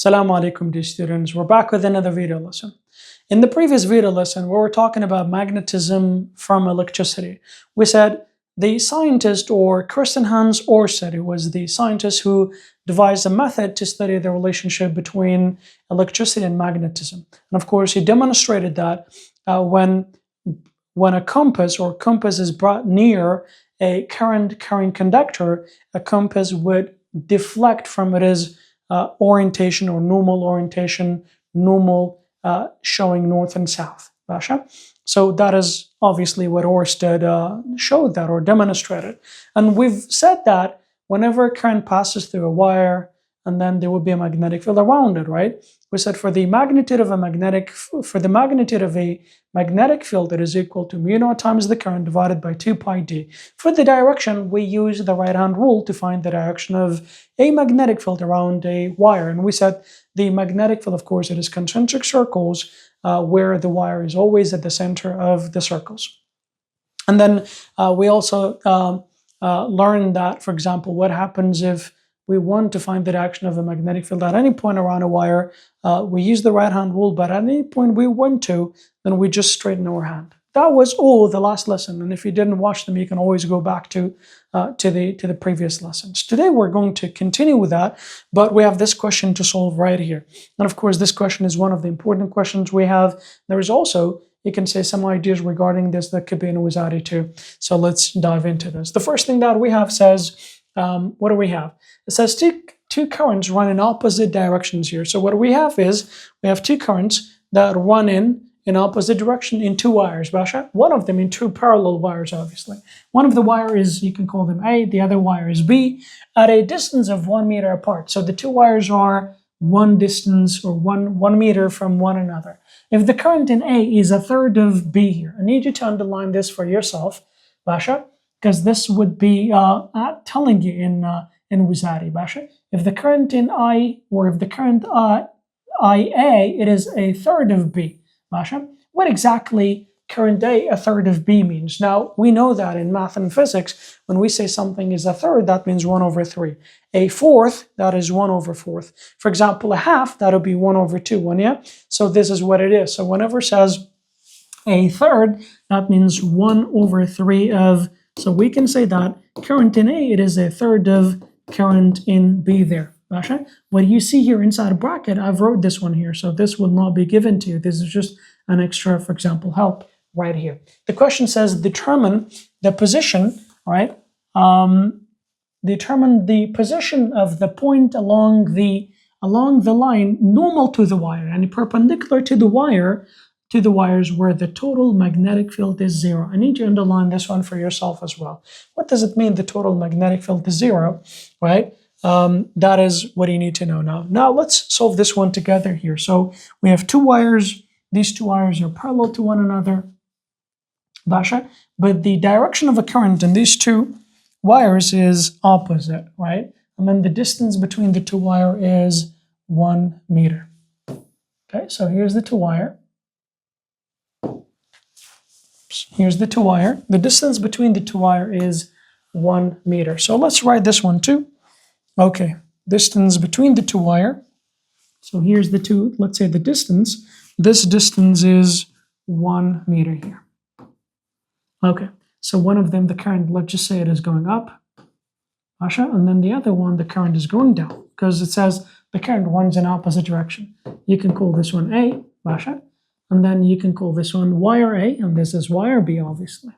Assalamu alaikum, dear students. We're back with another video lesson. In the previous video lesson, we were talking about magnetism from electricity. We said the scientist, or Christian Hans Ørsted, who was the scientist who devised a method to study the relationship between electricity and magnetism. And of course, he demonstrated that when a compass is brought near a current conductor, a compass would deflect from its orientation or normal orientation, showing north and south. Basha? So that is obviously what Ørsted showed that or demonstrated. And we've said that whenever current passes through a wire, and then there would be a magnetic field around it, right? We said for the magnitude of a magnetic field, it is equal to mu naught times the current divided by 2 pi d. For the direction, we use the right-hand rule to find the direction of a magnetic field around a wire. And we said the magnetic field, of course, it is concentric circles where the wire is always at the center of the circles. And then we also learned that, for example, what happens if we want to find the direction of a magnetic field at any point around a wire. We use the right-hand rule, but at any point we want to, then we just straighten our hand. That was all the last lesson, and if you didn't watch them, you can always go back to the previous lessons. Today we're going to continue with that, but we have this question to solve right here. And of course, this question is one of the important questions we have. There is also, you can say, some ideas regarding this that could be in Wizari too. So let's dive into this. The first thing that we have says, what do we have? It says two currents run in opposite directions here. So what we have is, we have two currents that run in opposite direction in two wires, Basha. One of them in two parallel wires, obviously. One of the wire is, you can call them A, the other wire is B, at a distance of 1 meter apart. So the two wires are one distance or one meter from one another. If the current in A is a third of B here, I need you to underline this for yourself, Basha, because this would be telling you in Wizari, Basha. If the current in I, or if the current IA, it is a third of B, Basha. What exactly current a third of B means? Now, we know that in math and physics, when we say something is a third, that means 1 over 3. A fourth, that is 1 over 4th. For example, a half, that'll be 1 over 2, yeah? So this is what it is. So whenever it says a third, that means 1 over 3 of, so we can say that current in A, it is a third of current in B there. Basha. What you see here inside a bracket, I've wrote this one here, so this will not be given to you. This is just an extra, for example, help right here. The question says determine the position, right? Determine the position of the point along the line normal to the wire and perpendicular to the wires where the total magnetic field is 0. I need you to underline this one for yourself as well. What does it mean the total magnetic field is 0, right? That is what you need to know now. Now let's solve this one together here. So we have two wires. These two wires are parallel to one another, Basha, but the direction of a current in these two wires is opposite, right? And then the distance between the two wires is 1 meter. Okay, so here's the two wire. Here's the two wire. The distance between the two wire is 1 meter. So let's write this one too. Okay, distance between the two wire. So here's the two, let's say the distance. This distance is 1 meter here. Okay, so one of them, the current, let's just say it is going up, Asha, and then the other one, the current is going down, because it says the current runs in opposite direction. You can call this one A, Basha, and then you can call this one wire A, and this is wire B, obviously.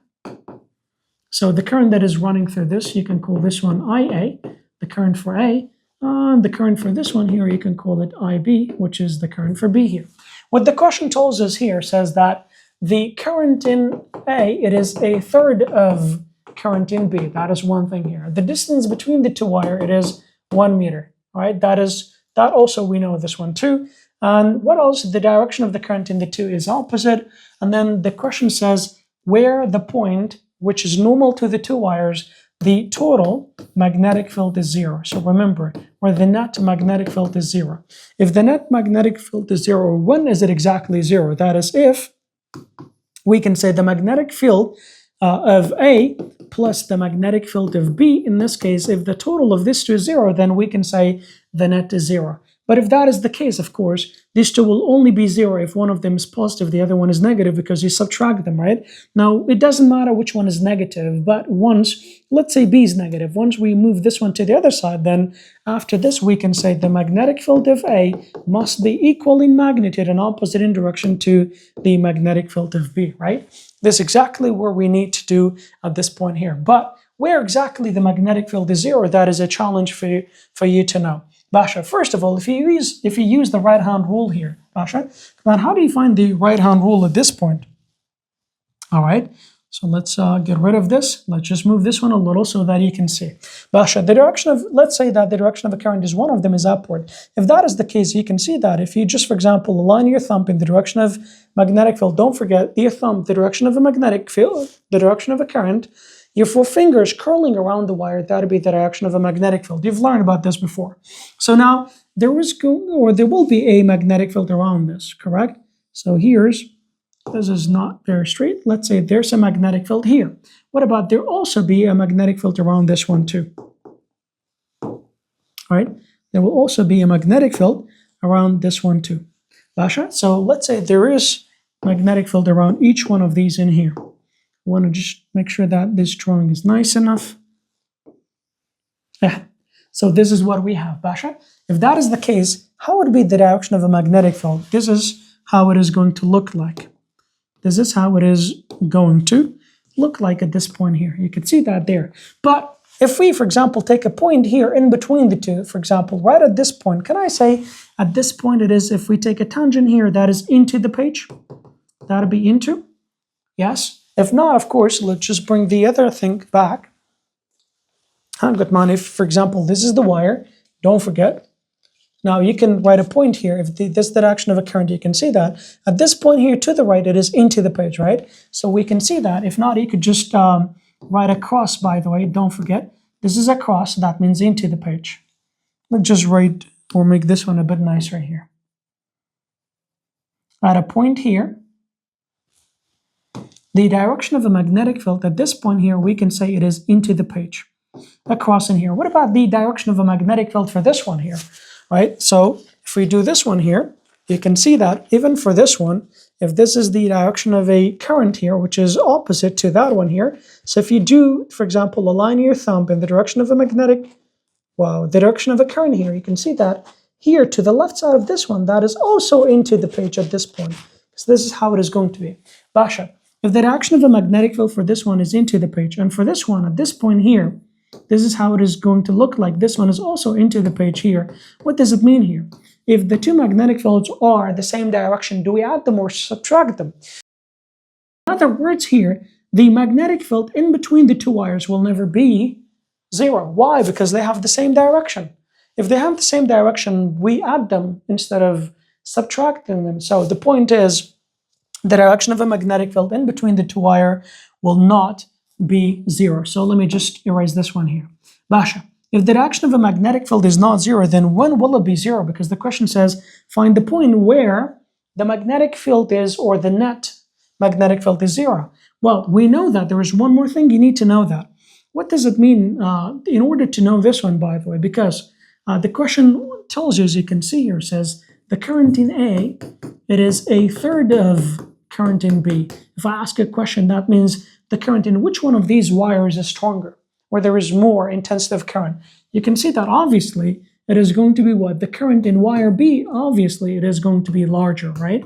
So the current that is running through this, you can call this one IA, the current for A, and the current for this one here, you can call it IB, which is the current for B here. What the question tells us here says that the current in A, it is a third of current in B. That is one thing here. The distance between the two wire, it is 1 meter, right? That also, we know this one too. And what else? The direction of the current in the two is opposite. And then the question says where the point, which is normal to the two wires, the total magnetic field is 0. So remember, where the net magnetic field is 0. If the net magnetic field is 0, when is it exactly 0? That is if we can say the magnetic field of A plus the magnetic field of B. In this case, if the total of this two is 0, then we can say the net is 0. But if that is the case, of course, these two will only be zero if one of them is positive, the other one is negative, because you subtract them, right? Now, it doesn't matter which one is negative, but once, let's say B is negative, once we move this one to the other side, then after this, we can say the magnetic field of A must be equal in magnitude and opposite in direction to the magnetic field of B, right? This is exactly what we need to do at this point here. But where exactly the magnetic field is zero, that is a challenge for you to know. Basha, first of all, if you use the right-hand rule here, Basha, then how do you find the right-hand rule at this point? All right, so let's get rid of this. Let's just move this one a little so that you can see. Basha, the direction of, let's say that the direction of a current is one of them is upward. If that is the case, you can see that if you just, for example, align your thumb in the direction of magnetic field, don't forget your thumb, the direction of a magnetic field, the direction of a current, your four fingers curling around the wire, that would be the direction of a magnetic field. You've learned about this before. So now there will be a magnetic field around this, correct? So this is not very straight. Let's say there's a magnetic field here. What about there also be a magnetic field around this one too? All right, there will also be a magnetic field around this one too. Basha, so let's say there is magnetic field around each one of these in here. I want to just make sure that this drawing is nice enough. Yeah. So this is what we have, Basha. If that is the case, how would be the direction of a magnetic field? This is how it is going to look like. This is how it is going to look like at this point here. You can see that there. But if we, for example, take a point here in between the two, for example, right at this point, can I say at this point it is, if we take a tangent here, that is into the page? That would be into? Yes. If not, of course, let's just bring the other thing back. Good man, if, for example, this is the wire, don't forget. Now, you can write a point here. If this direction of a current, you can see that. At this point here to the right, it is into the page, right? So we can see that. If not, you could just write a cross, by the way. Don't forget, this is a cross. That means into the page. Let's just write or make this one a bit nicer here. At a point here, the direction of a magnetic field at this point here, we can say it is into the page. Across in here. What about the direction of a magnetic field for this one here? Right? So if we do this one here, you can see that even for this one, if this is the direction of a current here, which is opposite to that one here. So if you do, for example, align your thumb in the direction of a the direction of a current here, you can see that here to the left side of this one, that is also into the page at this point. So this is how it is going to be. Basha, if the direction of a magnetic field for this one is into the page, and for this one at this point here, this is how it is going to look like. This one is also into the page here. What does it mean here? If the two magnetic fields are the same direction, do we add them or subtract them? In other words here, the magnetic field in between the two wires will never be zero. Why? Because they have the same direction. If they have the same direction, we add them instead of subtracting them. So the point is, the direction of a magnetic field in between the two wires will not be zero. So let me just erase this one here. Basha, if the direction of a magnetic field is not zero, then when will it be zero? Because the question says, find the point where the magnetic field is, or the net magnetic field is zero. Well, we know that. There is one more thing you need to know that. What does it mean in order to know this one, by the way? Because the question tells you, as you can see here, says the current in A, it is a third of current in B. If I ask a question, that means the current in which one of these wires is stronger, where there is more intensive current. You can see that obviously it is going to be what? The current in wire B, obviously it is going to be larger, right?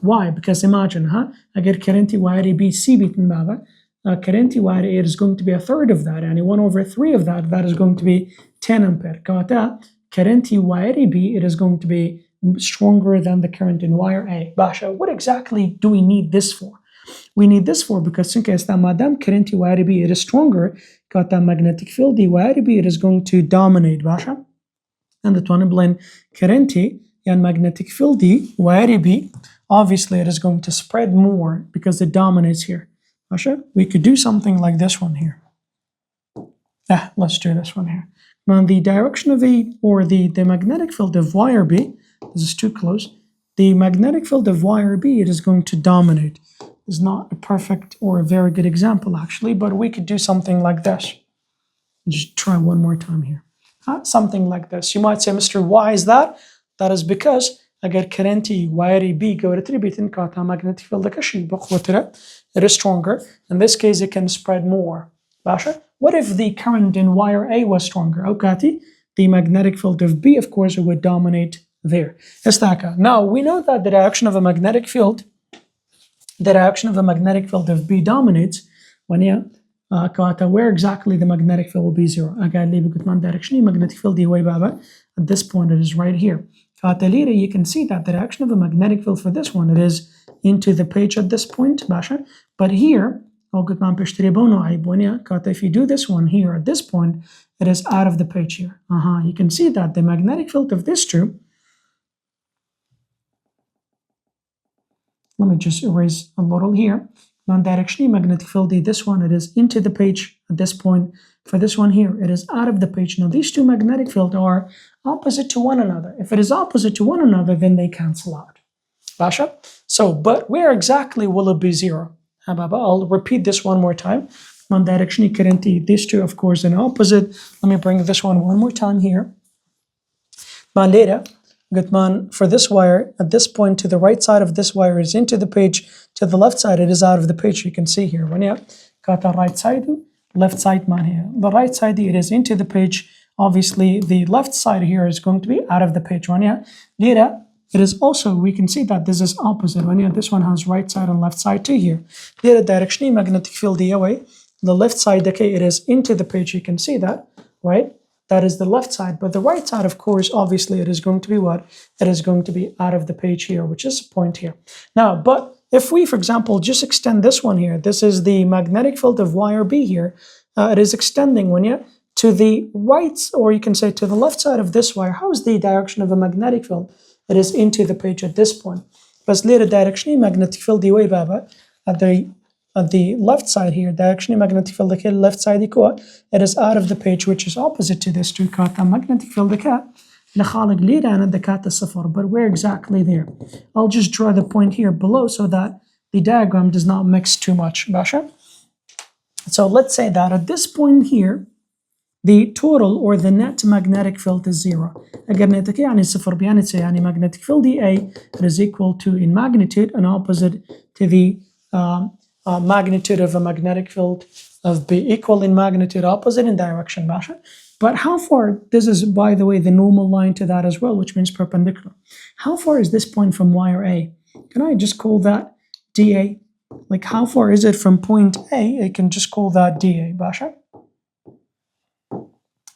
Why? Because imagine, agar current in wire B C bitin baba, current in wire A is going to be a third of that, and 1/3 of that, that is going to be 10 ampere. Kawata, current in wire B, it is going to be stronger than the current in wire A. Basha, what exactly do we need this for? We need this for because madam current in wire B, it is stronger. Kawata magnetic field in wire B, it is going to dominate. Basha, and the one blend current and magnetic field in wire B, obviously it is going to spread more because it dominates here. Basha, we could do something like this one here. Let's do this one here. Now the direction of the magnetic field of wire B, this is too close. The magnetic field of wire B, it is going to dominate. It's not a perfect or a very good example actually, but we could do something like this. Just try one more time here. Something like this. You might say, Mr. Why is that? That is because اگر current wire B قوتي بيتن كاتا magnetic field كشي بقوتها it is stronger. In this case it can spread more. باشا. What if the current in wire A was stronger? أوكاتي the magnetic field of B of course would dominate there. Now we know that the direction of a magnetic field of B dominates when where exactly the magnetic field will be zero. Again, direction magnetic field at this point it is right here. You can see that the direction of a magnetic field for this one it is into the page at this point, but here if you do this one here at this point it is out of the page here. You can see that the magnetic field of this two, let me just erase a little here. Non-directionally magnetic field, this one it is into the page at this point. For this one here, it is out of the page. Now these two magnetic fields are opposite to one another. If it is opposite to one another, then they cancel out. Basha? So, but where exactly will it be zero? I'll repeat this one more time. Non-directionally current, these two of course in opposite. Let me bring this one more time here. Later, for this wire, at this point to the right side of this wire is into the page, to the left side it is out of the page. You can see here, when you got the right side, left side man here. The right side it is into the page. Obviously the left side here is going to be out of the page. When you later, it is also, we can see that this is opposite. When you this one has right side and left side too here. Later directionally magnetic field the way, the left side, okay, it is into the page. You can see that, right? That is the left side, but the right side, of course, obviously it is going to be what? It is going to be out of the page here, which is a point here. Now, but if we, for example, just extend this one here, this is the magnetic field of wire B here. It is extending when you to the right, or you can say to the left side of this wire. How is the direction of a magnetic field? It is into the page at this point. But later directionally magnetic field the way baba at the left side here, directionally magnetic field left side it is out of the page, which is opposite to this two magnetic field but where exactly there? I'll just draw the point here below so that the diagram does not mix too much. Basha? So let's say that at this point here the total or the net magnetic field is zero. magnetic field A it is equal to in magnitude and opposite to the magnitude of a magnetic field of B, equal in magnitude, opposite in direction. But how far, this is by the way the normal line to that as well, which means perpendicular. How far is this point from wire A? Can I just call that DA? Like how far is it from point A? I can just call that DA, Basha.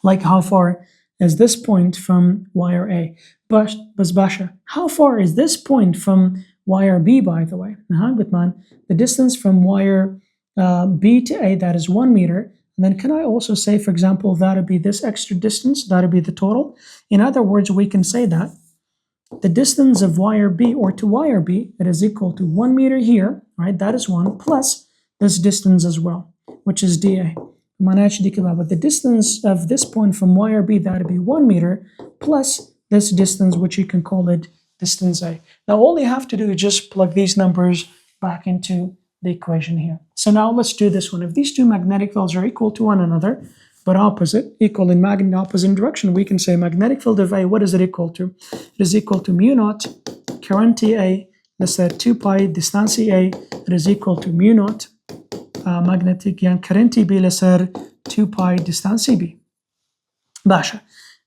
Like how far is this point from wire A? But Basha, how far is this point from wire B, by the way? The distance from wire B to A, that is 1 meter. And then can I also say, for example, that would be this extra distance, that would be the total. In other words, we can say that the distance of wire B or to wire B, it is equal to 1 meter here, right? That is 1 plus this distance as well, which is DA. But the distance of this point from wire B, that would be 1 meter plus this distance, which you can call it distance A. Now all you have to do is just plug these numbers back into the equation here. So now let's do this one. If these two magnetic fields are equal to one another, but equal in opposite direction, we can say magnetic field of A, what is it equal to? It is equal to mu naught current A, let's say 2 pi distance A, it is equal to mu naught magnetic current B, let's say 2 pi distance B. Basha.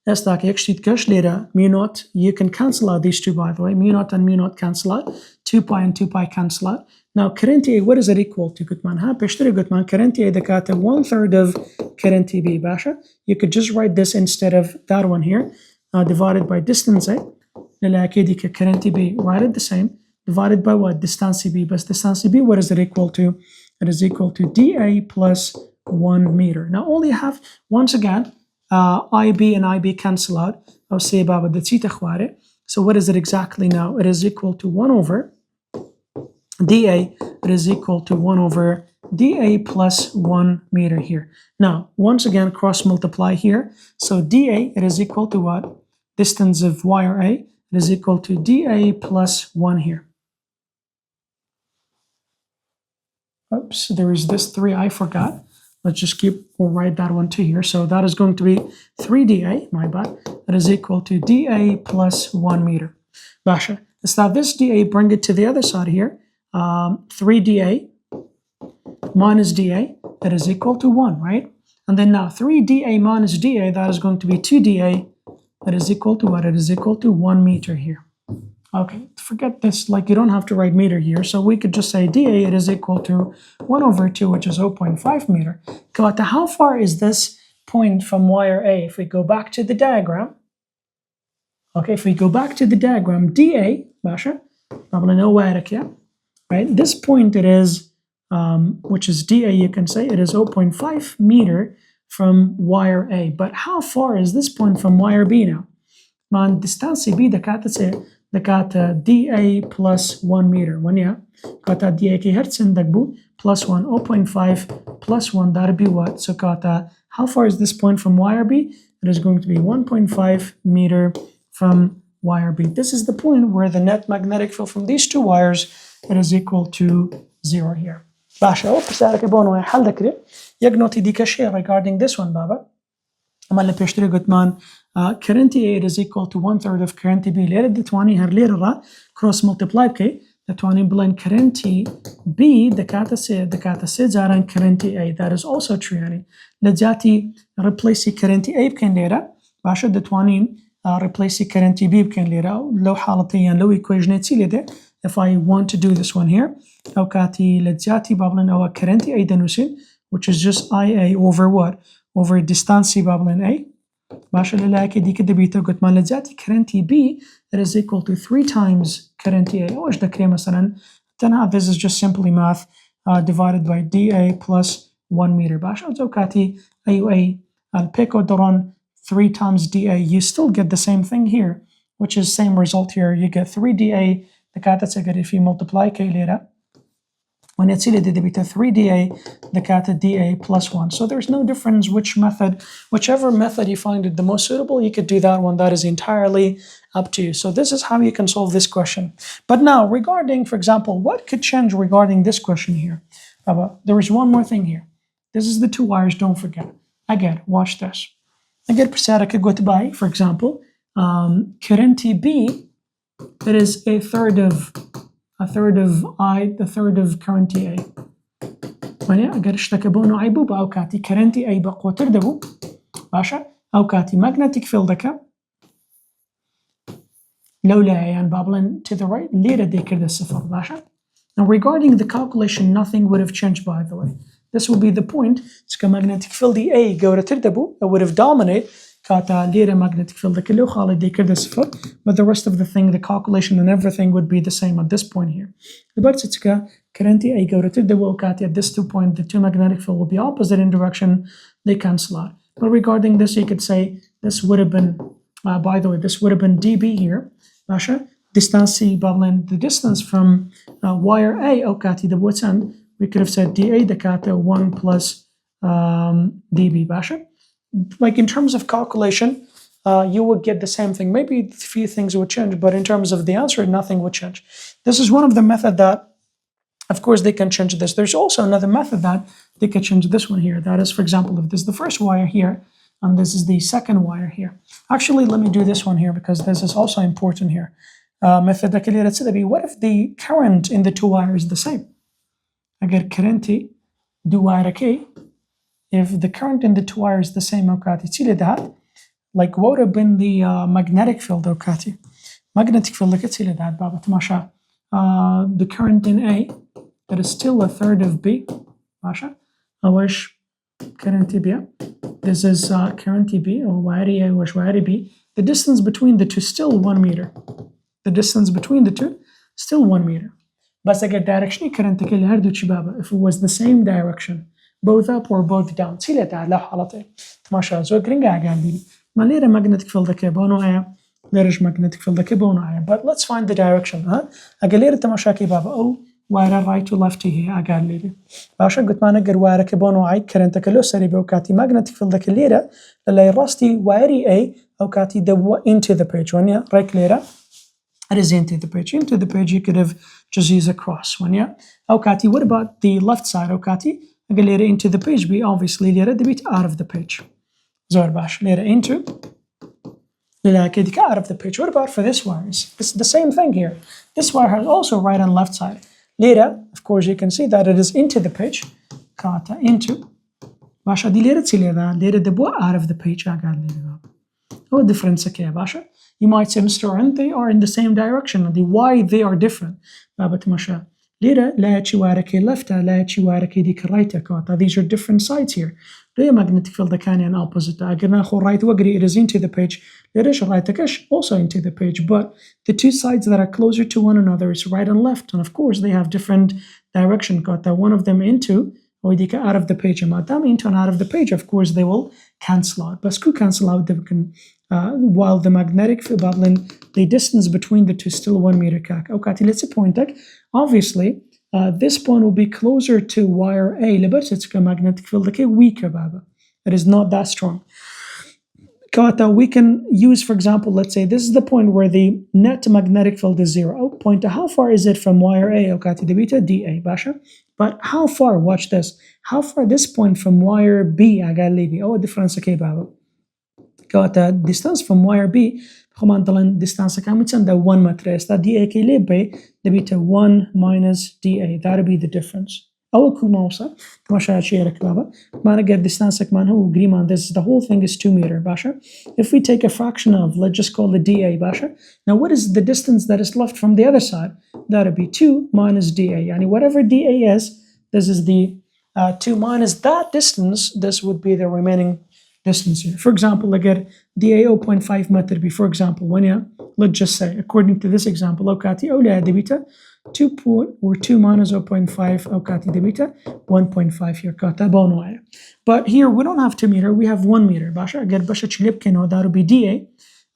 Mu naught, you can cancel out these two, by the way. Mu naught and mu naught cancel out. 2 pi and 2 pi cancel out. Now current A, what is it equal to? Current A the 1/3 of current B, Basha. You could just write this instead of that one here, divided by distance A. Current B, write it the same. Divided by what? Distance B. But distance B, what is it equal to? It is equal to dA plus 1 meter. Now all you have, once again, IB and IB cancel out. I'll say about the theta khware. So what is it exactly now? It is equal to 1 over dA. It is equal to 1 over dA plus 1 meter here. Now, once again, cross multiply here. So dA, it is equal to what? Distance of wire A. It is equal to dA plus 1 here. Oops, there is this 3 I forgot. let's just we'll write that one to here. So that is going to be 3dA, my bad. That is equal to dA plus 1 meter. Basha. Let's now this dA, bring it to the other side here. 3dA minus dA, that is equal to 1, right? And then now 3dA minus dA, that is going to be 2dA, that is equal to what? It is equal to 1 meter here. Okay, forget this, like you don't have to write meter here, so we could just say dA, it is equal to 1 over 2, which is 0.5 meter. But how far is this point from wire A? If we go back to the diagram, okay, if we go back to the diagram, dA, Basha, right? This point it is, which is dA, you can say it is 0.5 meter from wire A. But how far is this point from wire B now? Man, distance B دكاتا dA plus 1 meter. When kata dA ki hertzen dagbu plus 1, 0.5 plus 1, that would be what? So kata, how far is this point from wire B? It is going to be 1.5 meter from wire B. This is the point where the net magnetic field from these two wires, it is equal to 0 here. Basha, بسألك بونو حل ذكري يقنوتي دي كشي regarding this one بابا. أما اللي بيشتري قلت مان current A is equal to 1/3 of current B. ليرة دتواني هر ليرة cross multiply بكي دتواني بلين current B دكاتا سي زاران current A. That is also true يعني. لجاتي replace current A بكين ليرة باشا دتواني replace current B بكين ليرة لو حالتين لو equation تسيلي ده. If I want to do this one here, أو كاتي لجاتي بابلن أو current A دنوسين, which is just IA over what? Over distance بابلن A. باشا للاكي دي كده بيتا قلت ما لجاتي current B, that is equal to 3 times current A. أوش دكري مثلا تنا, this is just simply math divided by dA plus 1 meter. باشا أو كاتي أيو البيكو درون 3 times dA, you still get the same thing here, which is same result here. You get 3dA. دكاتة تقدر في multiply كي ليرة when it's دي بيتا 3dA دكاتة dA plus 1. So there's no difference whichever method you find it the most suitable, you could do that one. That is entirely up to you. So this is how you can solve this question. But now regarding, for example, what could change regarding this question here? There is one more thing here. This is the two wires, don't forget. Again, watch this. Again, goodbye, for example, current B, it is a third of current A. وأنا أقدر أشتكي بونه عيبو بأو كاتي current A بقوتر دبو باشا أو كاتي magnetic field دكا لولا يعني بابلن to the right ليرة دي كده الصفر باشا. Now regarding the calculation, nothing would have changed, by the way. This will be the point. It's magnetic field A go to دبو, it would have dominated. كاتا ليرة magnetic field كله خالد دي كده صفر, but the rest of the thing, the calculation and everything would be the same at this point here. But it's current A go to the at this 2 point, the two magnetic field will be opposite in direction, they cancel out. But regarding this, you could say this would have been, by the way, this would have been dB here. Basha, distance Babylon, the distance from wire A, the what's end, we could have said dA the kata 1 plus dB Basha. Like in terms of calculation, you would get the same thing. Maybe a few things would change, but in terms of the answer, nothing would change. This is one of the method that, of course, they can change this. There's also another method that they can change this one here. That is, for example, if this is the first wire here, and this is the second wire here. Actually, let me do this one here because this is also important here. Method what if the current in the two wires is the same? I get current do wire K. If the current in the two wires is the same, like what would have been the magnetic field? Magnetic field, the current in A, that is still a third of B. Current B. This is current B or wire B. The distance between the two still 1 meter. The distance between the two still 1 meter. But I get direction current if it was the same direction, both up or both down. Magnetic field but let's find the direction. wire right to left here أقال لي باشا قلت ما نقدر wire كبونو عيد كرنت كلو سري بوكاتي magnetic field كليرة للي راستي wire A أو كاتي the into the page when right كليرة it is into the page you could have just use a cross when أو كاتي what about the left side أو كاتي أقل ليرة into the page be obviously ليرة دبيت out of the page زور باش ليرة into للا كديك out of the page. What about for this wire? It's the same thing here. This wire has also right and left side. ليرة of course you can see that it is into the page كاتا into باشا دي ليرة تسي ليرة دبوا out of the page أقل ليرة what difference كيا باشا. You might say Mr. and they are in the same direction. Why they are different? بابا تمشى ليرة لا تشوارك left لا تشوارك ديك right كاتا. These are different sides here. ليه magnetic field كان an opposite. أقدر ناخذ right وأقري it is into the page. ليش right كش also into the page. But the two sides that are closer to one another is right and left. And of course they have different direction كاتا. One of them into وديك out of the page. ما دام into and out of the page of course they will cancel out. بس كو cancel out they can while the magnetic field the distance between the two is still 1 meter كاك. أوكاتي let's point obviously this point will be closer to wire A لبس it's a magnetic field okay weaker بابا. It is not that strong. كاتا we can use for example let's say this is the point where the net magnetic field is 0. Point how far is it from wire A أوكاتي دبيتا DA باشا. But how far watch this how far this point from wire B أقال لي أو difference okay بابا. كاتا distance from wire B خمان طلعن distance كام تسند 1 meter است DA كي لي بي دبيتا 1 minus DA that would be the difference. أو كو موصل تماشى شيء لك بابا ما نقدر distance كمان هو agreement this the whole thing is 2 meter باشا. If we take a fraction of let's just call it DA باشا. Now what is the distance that is left from the other side? That would be 2 minus DA. يعني whatever DA is this is the 2 minus that distance this would be the remaining distance here. For example, again, DA 0.5 meter be for example when let's just say according to this example أوكاتي أولى دبيتا 2 or 2 minus 0.5 أوكاتي دبيتا 1.5 here كاتا بونوايا. But here we don't have 2 meter we have 1 meter باشا أقل باشا تشلب كنو that would be DA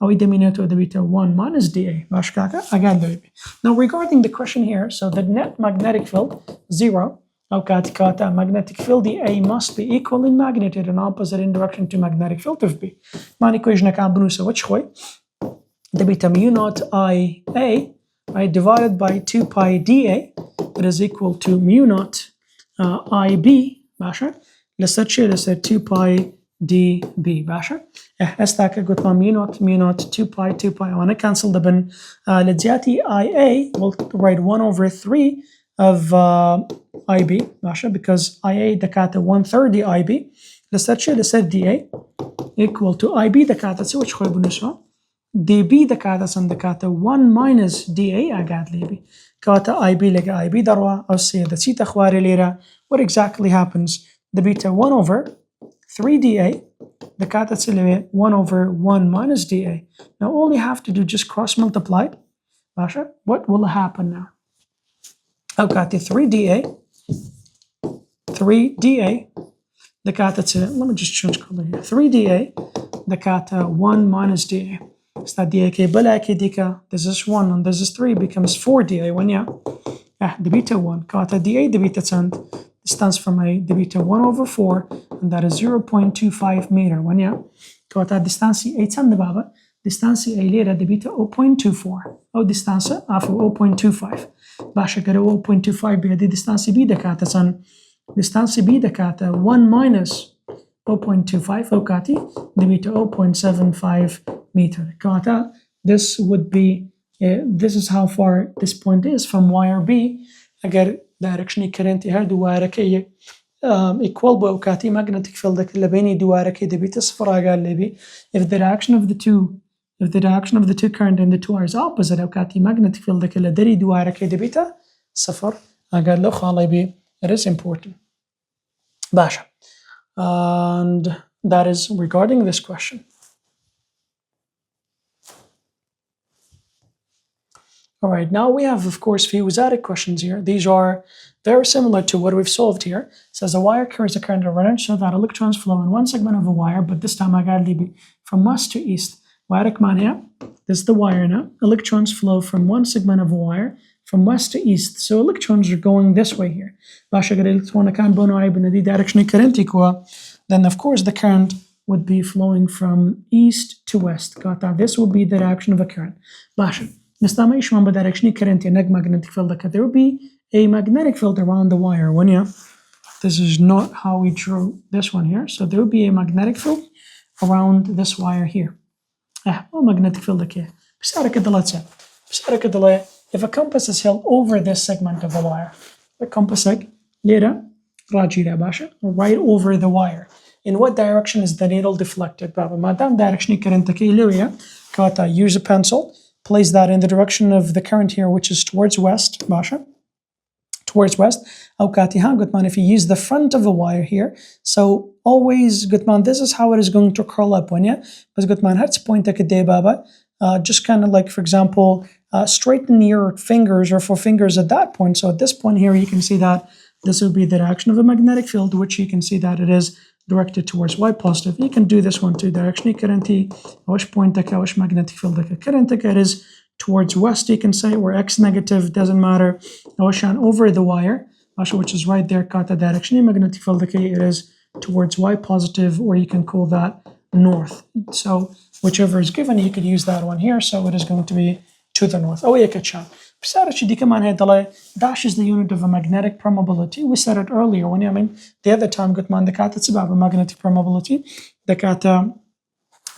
أو دميناتو دبيتا 1 minus DA باش كاكا أقل دبي. Now regarding the question here so the net magnetic field 0 أوكاتي كاتا magnetic field A must be equal in magnitude and opposite in direction to magnetic field of B. معنى equation كان بنوسا وش خوي دبيتا mu naught IA right divided by 2 pi dA it is equal to mu naught IB باشا لسه 2 pi dB باشا. استاك قلت mu naught 2 pi وانا cancel دبن لجاتي IA will write 1 over 3 of IB باشا because IA دكاتة 1/3 دي IB لسه DA equal to IB دكاتة سوى وش خوي بنسوا DB دكاتة سندكاتة 1 minus DA أقعد ليبي كاتا IB لقى IB دروا أو سيدة سيتا خواري ليرة. What exactly happens the beta 1 over 3 DA دكاتة سلوي 1 over 1 minus DA. Now all you have to do just cross multiply باشا. What will happen now أوكاتي 3DA دكاتة let me just change color here 3DA دكاتة 1 minus DA is that DA كي بلا كي ديكا this is 1 and this is 3 becomes 4DA when the beta 1 كاتا DA the beta send distance from A the beta 1 over 4 and that is 0.25 meter when كاتا distance A send بابا distance A ليرة the beta 0.24 أو distance عفوا 0.25 باشا كده 0.25 بهذه distance B دكاتة سن distance B دكاتة 1 minus 0.25 أو كاتي the beta 0.75 meter كاتا this would be this is how far this point is from wire B. أجر direction current هر دوارة كي equal بو كاتي magnetic field اللي بيني دوارة كي the beta صفر أقل لبي if the direction of the two current and the two are is opposite أو كاتي magnetic field اللي دري دوارة كي the beta صفر أقل له خالي بي. It is important باشا and that is regarding this question. All right, now we have, of course, fusaric questions here. These are very similar to what we've solved here. It says a wire carries a current of current so that electrons flow in one segment of a wire, but this time I got to be from west to east. Wire here, this is the wire now. Electrons flow from one segment of a wire from west to east. So electrons are going this way here. Then, of course, the current would be flowing from east to west. This would be the direction of a current. نستعمل ما direction current magnetic field there will be a magnetic field around the wire when This is not how we drew this one here. So there would be a magnetic field around this wire here. Magnetic field okay. If a compass is held over this segment of the wire, the compass right over the wire. In what direction is the needle deflected? Madam direction use a pencil, place that in the direction of the current here, which is towards west. Towards west. If you use the front of the wire here, so always this is how it is going to curl up when just kind of like, for example, straighten your fingers or forefingers at that point. So at this point here, you can see that this will be the direction of a magnetic field, which you can see that it is directed towards Y positive. You can do this one too. Direction current magnetic field current is towards west, you can say, or X negative, doesn't matter. Over the wire, which is right there, kata direction magnetic field it is towards Y positive, or you can call that north. So whichever is given, you could use that one here. So it is going to be to the north. Dash is the unit of a magnetic permeability. We said it earlier when the other time it's about magnetic permeability.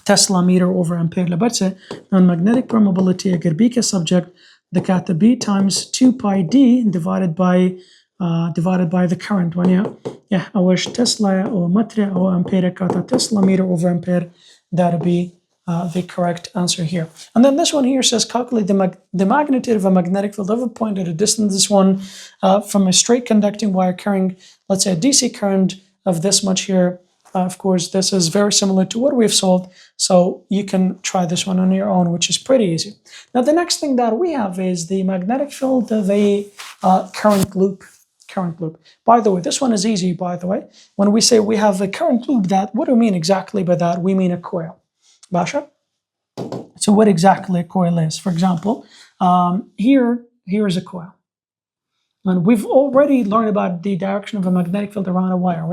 Tesla meter over ampere لبرسه non-magnetic permeability agar B ke subject the B times 2 pi D divided by the current one أوش Tesla أو متر أو ampere kata Tesla meter over ampere. That would be the correct answer here. And then this one here says calculate the magnitude of a magnetic field of a point at a distance. This one from a straight conducting wire carrying, let's say, a DC current of this much here. Of course, this is very similar to what we've solved, so you can try this one on your own, which is pretty easy. Now, the next thing that we have is the magnetic field of a current loop. By the way, this one is easy, by the way. When we say we have a current loop, what do we mean exactly by that? We mean a coil. Basha? So what exactly a coil is? For example, here is a coil. And we've already learned about the direction of a magnetic field around a wire.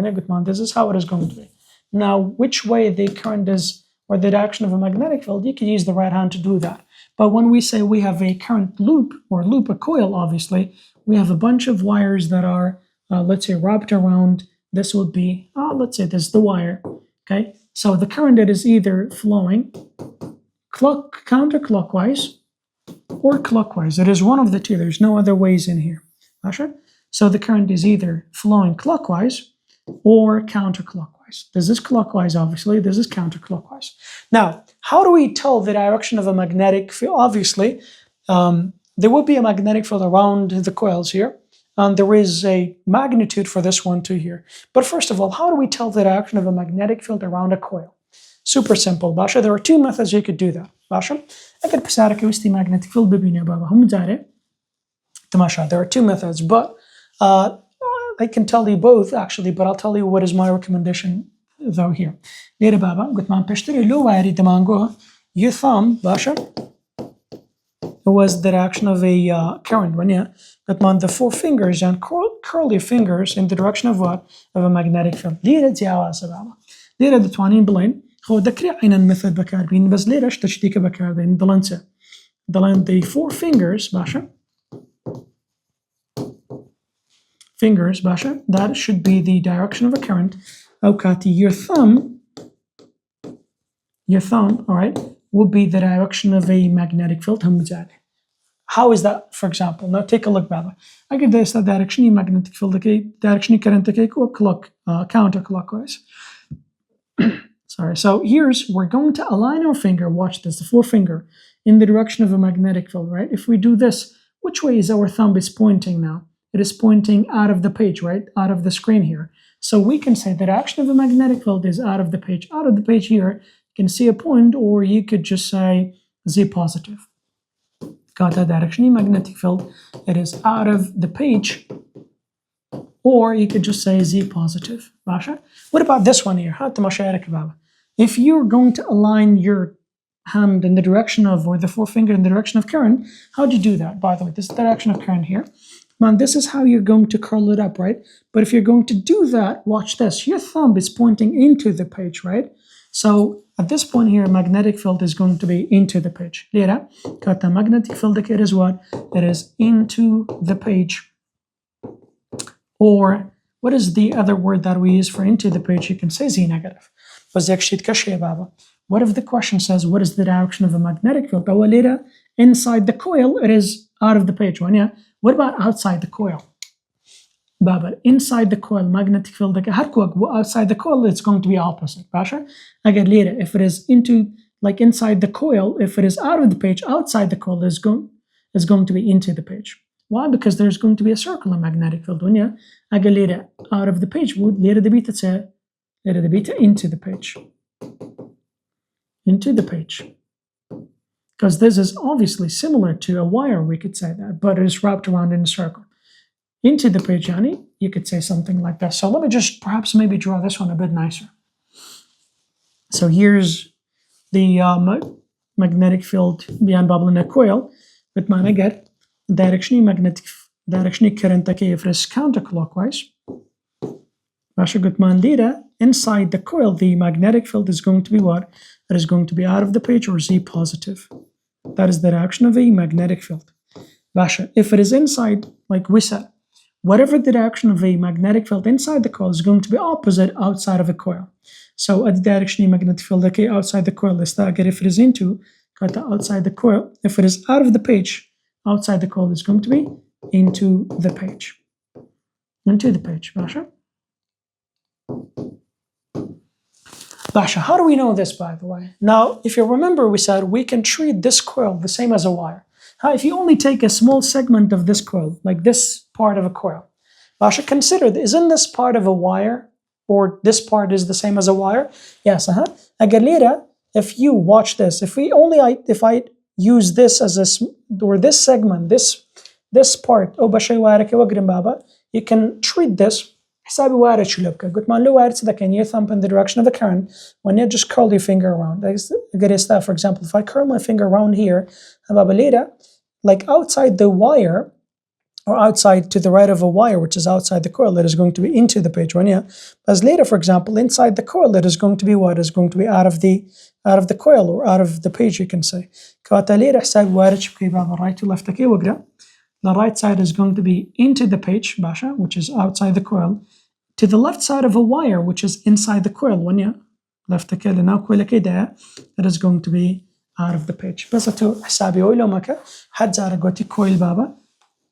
This is how it is going to be. Now, which way the current is, or the direction of a magnetic field, you can use the right hand to do that. But when we say we have a current loop, a coil, obviously, we have a bunch of wires that are, let's say, wrapped around. This would be, let's say this is the wire, okay? So the current that is either flowing counterclockwise or clockwise. It is one of the two. There's no other ways in here. So the current is either flowing clockwise or counterclockwise. This is clockwise, obviously. This is counterclockwise. Now, how do we tell the direction of a magnetic field? Obviously, there will be a magnetic field around the coils here. And there is a magnitude for this one too here. But first of all, how do we tell the direction of a magnetic field around a coil? Super simple, Basha. There are two methods you could do that. Basha, أقدر بسارك وستي magnetic field ببيني بابا هم داري. There are two methods, but I can tell you both actually, but I'll tell you what is my recommendation though here. Lera baba, قلت ما بشتري لو واري دمانجو your thumb, Basha, was the direction of a current when قلت the four fingers and curl your fingers in the direction of what? Of a magnetic field. ليرة زياوة سبابا. ليرة دتوانين بلين خو دكري عينا المثل بكاربين بس ليرة اشتشتيك بكاربين دلنسة. دلن the four fingers, Basha. Fingers, Basha, that should be the direction of a current. Aukati, your thumb, all right, would be the direction of a magnetic field. How is that, for example? Now take a look, Baba. I get this direction magnetic field, direction current counterclockwise. Sorry. So we're going to align our finger, watch this, the forefinger, in the direction of a magnetic field, right? If we do this, which way is our thumb is pointing now? It is pointing out of the page, right? Out of the screen here. So we can say the direction of a magnetic field is out of the page. Out of the page here, you can see a point, or you could just say Z positive. Got that direction, magnetic field, it is out of the page, or you could just say Z positive. What about this one here? If you're going to align your hand in the direction of, or the forefinger in the direction of current, how do you do that? By the way, this is the direction of current here. This is how you're going to curl it up, right? But if you're going to do that, watch this. Your thumb is pointing into the page, right? So at this point here, magnetic field is going to be into the page. Got the magnetic field, it is what? It is into the page. Or What is the other word that we use for into the page? You can say Z negative. بس ياك شيء تكشي بابا. What if the question says what is the direction of a magnetic field? أول later inside the coil it is out of the page. What about outside the coil? Baba, inside the coil magnetic field outside the coil it's going to be opposite. Basha? Again later if it is into like inside the coil, if it is out of the page, outside the coil is going to be into the page. Why? Because there's going to be a circular magnetic field. When you later out of the page, later the beta into the page. Into the page. Because this is obviously similar to a wire, we could say that, but it is wrapped around in a circle. Into the page, Yani, you could say something like that. So let me just perhaps maybe draw this one a bit nicer. So here's the magnetic field beyond bubble in a coil. But man, I get direction current if it is counterclockwise. Inside the coil, the magnetic field is going to be what? It is going to be out of the page or Z positive. That is the direction of a magnetic field. If it is inside, like we said, whatever the direction of a magnetic field inside the coil is going to be opposite outside of a coil. So at the direction of magnetic field outside the coil is that if it is into outside the coil, if it is out of the page, outside the coil is going to be into the page. Into the page, Basha, how do we know this, by the way? Now, if you remember, we said we can treat this coil the same as a wire. If you only take a small segment of this coil, like this part of a coil, Basha, consider, isn't this part of a wire, or this part is the same as a wire? Yes, Agalera, if you watch this, if I use this as or this segment, this part, you can treat this. حسابي وارد شو لبكة قلت ما له وارد so that can your thumb in the direction of the current when you just curl your finger around. For example, if I curl my finger around here, like outside the wire or outside to the right of a wire, which is outside the coil, that is going to be into the page. As later, for example, inside the coil, that is going to be what? Is going to be out of the coil or out of the page, you can say. Right to left. The right side is going to be into the page, Basha, which is outside the coil, to the left side of a wire, which is inside the coil. When you left that is going to be out of the page.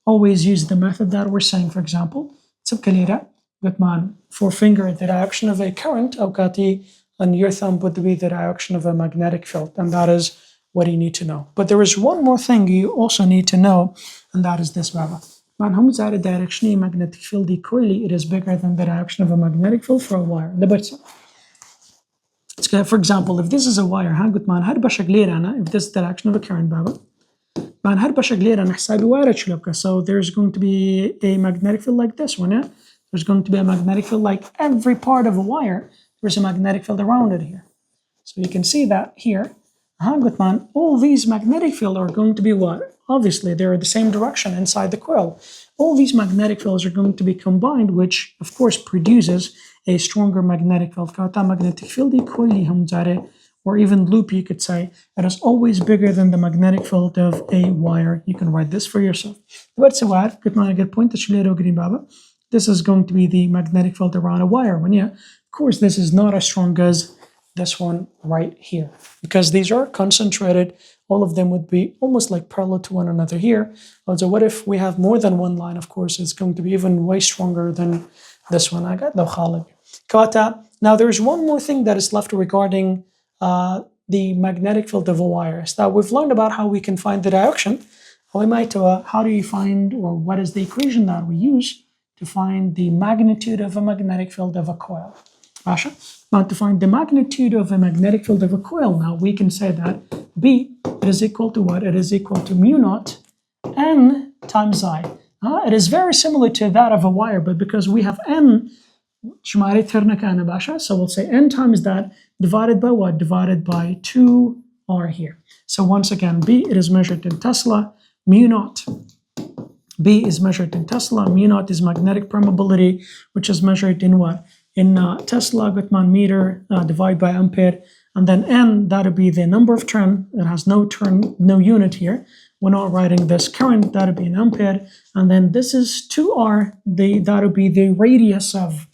Always use the method that we're saying, for example. For finger, the direction of a current, and your thumb would be the direction of a magnetic field, and that is what you need to know. But there is one more thing you also need to know, and that is this, Baba. The direction of a magnetic field it is bigger than the direction of a magnetic field for a wire. For example, if this is a wire, if this is the direction of a current, Baba, so there's going to be a magnetic field like this one. There's going to be a magnetic field like every part of a wire. There's a magnetic field around it here. So you can see that here. All these magnetic fields are going to be what? Obviously, they're the same direction inside the coil. All these magnetic fields are going to be combined, which of course produces a stronger magnetic field. Magnetic field or even loop, you could say, it is always bigger than the magnetic field of a wire. You can write this for yourself. This is going to be the magnetic field around a wire. Of course, this is not as strong as this one right here, because these are concentrated. All of them would be almost like parallel to one another here. So what if we have more than one line? Of course, it's going to be even way stronger than this one. Now there's one more thing that is left regarding the magnetic field of a wire. Is that we've learned about how we can find the direction. How do you find, or what is the equation that we use to find the magnitude of a magnetic field of a coil? Basha? Now to find the magnitude of a magnetic field of a coil, now we can say that B is equal to what? It is equal to mu naught N times I. It is very similar to that of a wire, but because we have N, so we'll say N times that divided by what? Divided by 2R here. So once again, B, it is measured in Tesla, mu naught. B is measured in Tesla, mu naught is magnetic permeability, which is measured in what? In Tesla, Gutman meter, divided by ampere, and then N, that would be the number of turn. It has no unit here, we're not writing this current, that would be an ampere, and then this is 2R, that would be the radius of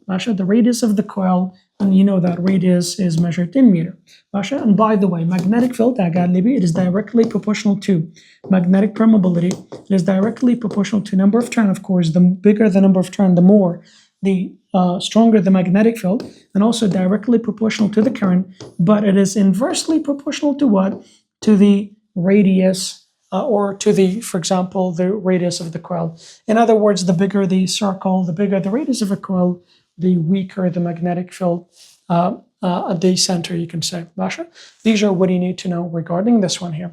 the radius of the coil, and you know that radius is measured in meter. And by the way, magnetic field, it is directly proportional to magnetic permeability. It is directly proportional to number of turn. Of course, the bigger the number of turn, the more the stronger the magnetic field, and also directly proportional to the current, but it is inversely proportional to what? To the radius or to the, for example, the radius of the coil. In other words, the bigger the circle, the bigger the radius of a coil, the weaker the magnetic field at the center, you can say. These are what you need to know regarding this one here.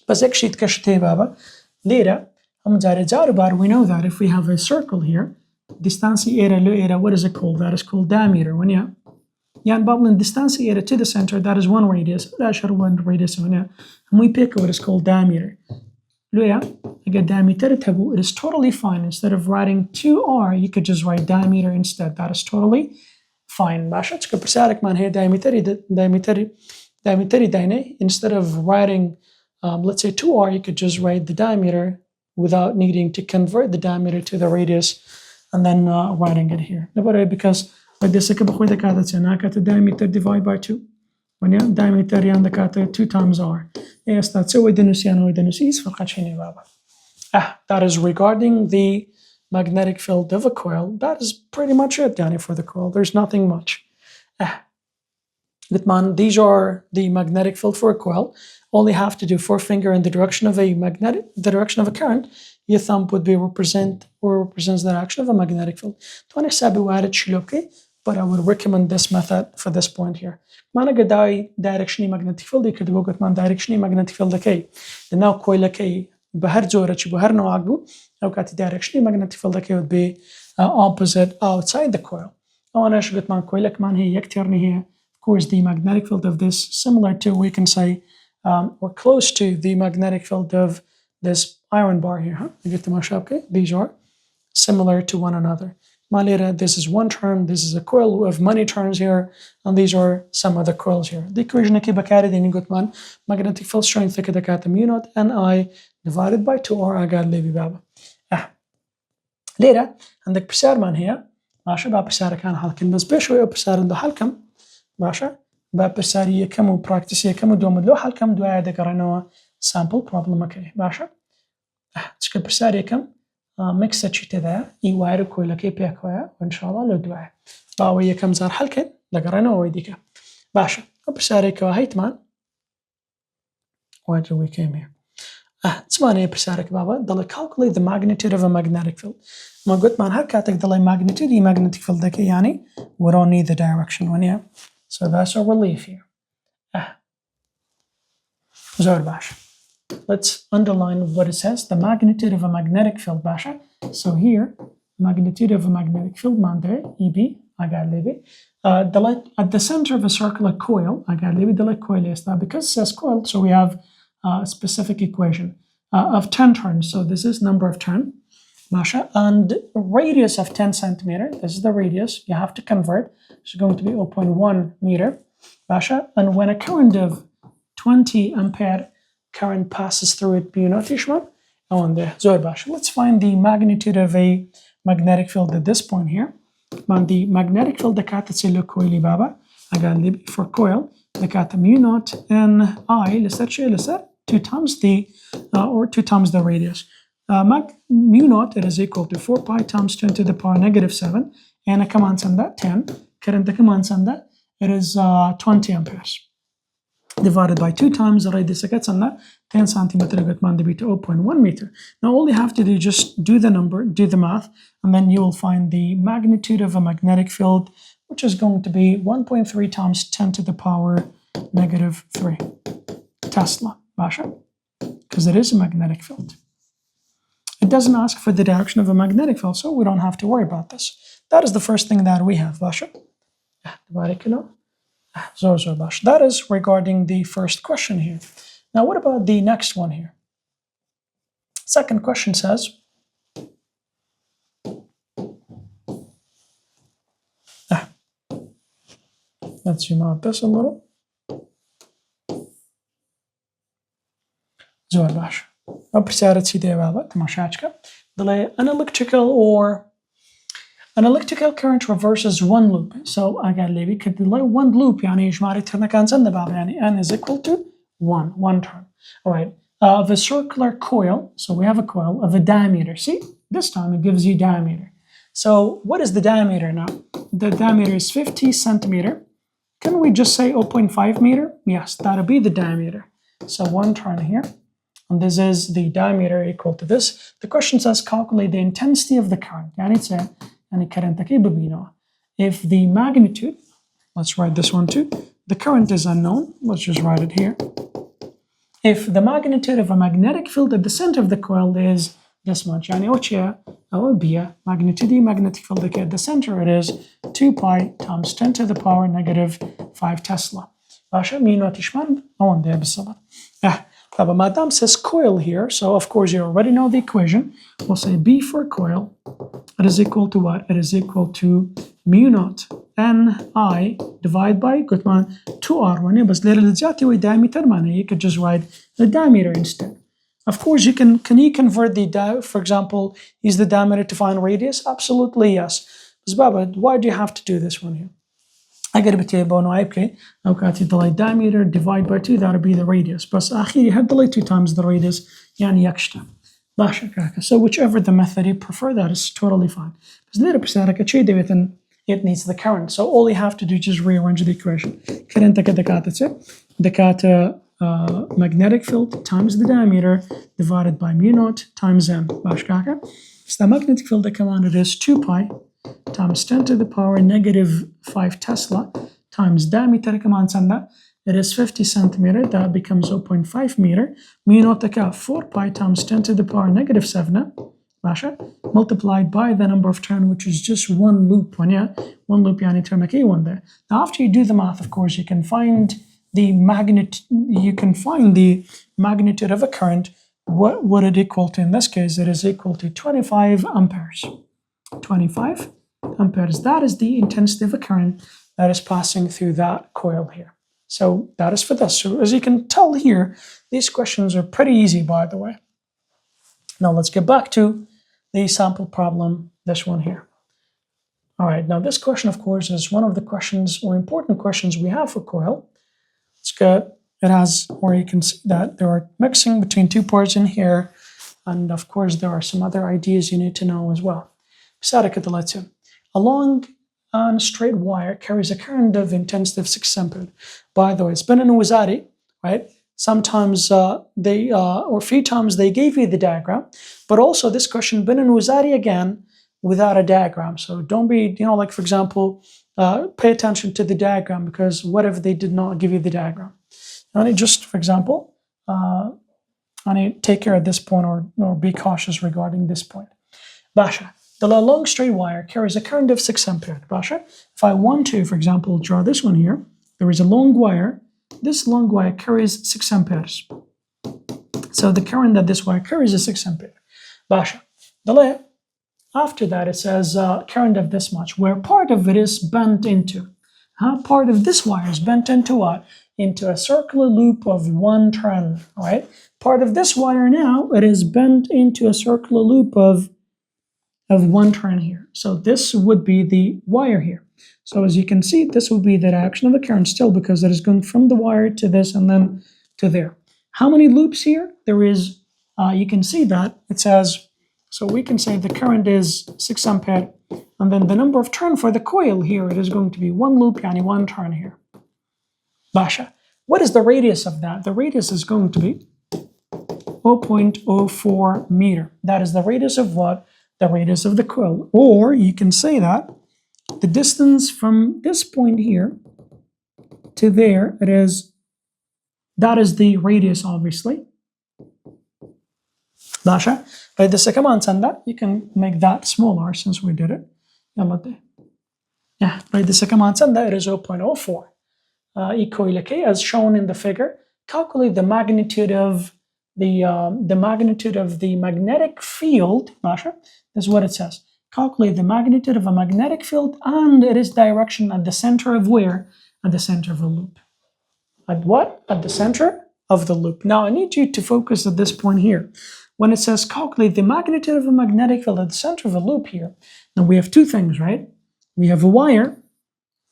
But we know that if we have a circle here, distance area, what is it called? That is called diameter. When you and distance area to the center, that is one radius. One radius. And we pick what is called diameter. Diameter, it is totally fine. Instead of writing 2R, you could just write diameter instead. That is totally fine. Instead of writing, let's say 2R, you could just write the diameter without needing to convert the diameter to the radius and then writing it here. Because the diameter divide by 2. When you diameter and 2 times R. Yes, that's so that is regarding the magnetic field of a coil. That is pretty much it, Danny, for the coil. There's nothing much. These are the magnetic field for a coil. All you have to do, forefinger in the direction of the direction of a current, your thumb would be represents the direction of a magnetic field. But I would recommend this method for this point here. Directionally magnetic field, you could go get directionally magnetic field okay. The now coil okay, بهر زورة بهر نوع عقبو أو كات directionally magnetic field okay would be opposite outside the coil. أنا شو قلت مان coil كمان هي يكترني هي. Of course, the magnetic field of this similar to, we can say, or close to the magnetic field of this iron bar here. These are similar to one another. This is one turn, this is a coil of many turns here, and these are some other coils here. The equation كيف بكاري ديني قلت مان magnetic field strength كده كانت mu naught Ni divided by 2R أقعد لي ببابا. ليرة عندك بسار مان هي ماشي بقى بسار كان حلقين بس بشوي بسار عنده حلقم ماشي بقى بسارية كم وبراكتسية كم ودوم له حلقم دو عادة قرنوا sample problem okay ماشي تشكل بسارية كم ميكس شيء ذا يوارد كويلة كي بيكويا وإن شاء الله لو دواء باوية كم زار حلقة لقرنا ويديك باشا وبساري كواهيت مان why do we came here تسمعني بسارك بابا ضل calculate the magnitude of a magnetic field ما قلت مان هر كاتك ضل magnitude magnetic field ذاك يعني we don't need the direction when yeah so that's our relief here زور باشا. Let's underline what it says, the magnitude of a magnetic field, Basha. So here, magnitude of a magnetic field, Mande, EB, I got leave it. At the center of a circular coil, I got leave it, the coil is that because it says coil, so we have a specific equation of 10 turns. So this is number of turn, Basha, and radius of 10 centimeter. This is the radius. You have to convert. It's going to be 0.1 meter, Basha. And when a current of 20 ampere current passes through it, let's find the magnitude of a magnetic field at this point here. The magnetic field for coil mu naught n I 2 times the or 2 times the radius. Mu naught, it is equal to 4 pi times 10 to the power negative 7, and a command send that 10. Current the command send that it is 20 amperes. Divided by 2 times the radius gets on that 10 centimeter to 0.1 meter. Now all you have to do is just do the number, do the math, and then you will find the magnitude of a magnetic field, which is going to be 1.3 times 10 to the power negative 3 Tesla, Basha, because it is a magnetic field. It doesn't ask for the direction of a magnetic field, so we don't have to worry about this. That is the first thing that we have, Basha. That is regarding the first question here. Now, what about the next one here? Second question says, let's zoom out this a little. زور باش وبرسالة سيدي بابا تماشاچka دلي an electrical current reverses one loop. So اگر لبي كدلي one loop يعني إجمالي ترنا كان زند بابا يعني n is equal to one turn. Alright, of a circular coil, so we have a coil of a diameter. See, this time it gives you diameter. So what is the diameter now? The diameter is 50 centimeter. Can we just say 0.5 meter? Yes, that'll be the diameter. So one turn here, and this is the diameter equal to this. The question says calculate the intensity of the current. If the magnitude, let's write this one too. The current is unknown. Let's just write it here. If the magnitude of a magnetic field at the center of the coil is this much, magnetic field at the center, it is 2 pi times 10 to the power negative 5 Tesla. But Madame says coil here, so of course you already know the equation. We'll say B for coil, it is equal to what? It is equal to mu naught Ni divided by 2R1. But diameter, you could just write the diameter instead. Of course, can you convert for example, use the diameter to find radius? Absolutely yes. But why do you have to do this one here? I get a bit of okay. The diameter divided by 2, that would be the radius. But you have delay 2 times the radius, so whichever the method you prefer, that is totally fine. It needs the current. So all you have to do is just rearrange the equation. Magnetic field times the diameter divided by mu naught times m. So the magnetic field commanded is 2 pi times 10 to the power negative 5 Tesla times diameter command sanda. It is 50 centimeter, that becomes 0.5 meter. Mu naught 4 pi times 10 to the power negative 7 multiplied by the number of turns, which is just one loop. One loop one there. Now after you do the math, of course, you can find the magnitude of a current. What would it equal to? In this case, it is equal to 25 amperes. 25 amperes. That is the intensity of a current that is passing through that coil here. So that is for this. So as you can tell here, these questions are pretty easy, by the way. Now let's get back to the sample problem, this one here. All right, now this question, of course, is one of the questions or important questions we have for coil. It's good. It has, or you can see that there are mixing between 2 parts in here. And of course, there are some other ideas you need to know as well. A long and straight wire carries a current of intensity of 6 ampere. By the way, it's been in Wazari, right? Sometimes or a few times they gave you the diagram, but also this question been in Wazari again without a diagram. So don't be, like for example, pay attention to the diagram, because what if they did not give you the diagram? And just, for example, take care at this point or be cautious regarding this point. Basha, the long straight wire carries a current of 6 ampere. Basha, if I want to, for example, draw this one here, there is a long wire. This long wire carries 6 amperes. So the current that this wire carries is 6 ampere. Basha, after that it says current of this much, where part of it is bent into. Part of this wire is bent into what? Into a circular loop of 1 turn, right? Part of this wire now, it is bent into a circular loop of 1 turn here. So this would be the wire here. So as you can see, this will be the direction of the current still, because it is going from the wire to this and then to there. How many loops here? There is, you can see that it says, so we can say the current is 6 ampere, and then the number of turn for the coil here, it is going to be 1 loop, yani 1 turn here. Basha, what is the radius of that? The radius is going to be 0.04 meter. That is the radius of what? The radius of the coil. Or you can say that the distance from this point here to there, that is the radius, obviously. Basha, by the second and that you can make that smaller since we did it. Yeah, by the second and that it is 0.04. As shown in the figure, calculate the magnitude of the magnetic field. Basha, this is what it says. Calculate the magnitude of a magnetic field and its direction at the center of where? At the center of a loop. At what? At the center of the loop. Now I need you to focus at this point here. When it says calculate the magnitude of a magnetic field at the center of a loop here, now we have two things, right? We have a wire.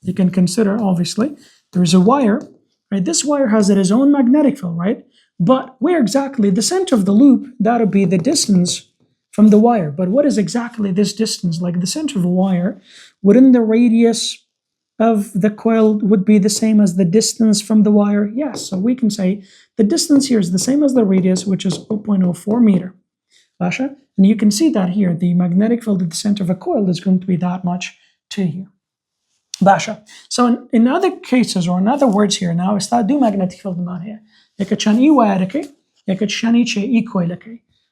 You can consider, obviously, there's a wire, right? This wire has its own magnetic field, right? But where exactly the center of the loop, that'll be the distance from the wire. But what is exactly this distance? Like the center of a wire, wouldn't the radius of the coil would be the same as the distance from the wire? Yes, so we can say the distance here is the same as the radius, which is 0.04 meter. Basha? And you can see that here, the magnetic field at the center of a coil is going to be that much to here. Basha. So in other cases, or in other words here, now is that do magnetic field amount here.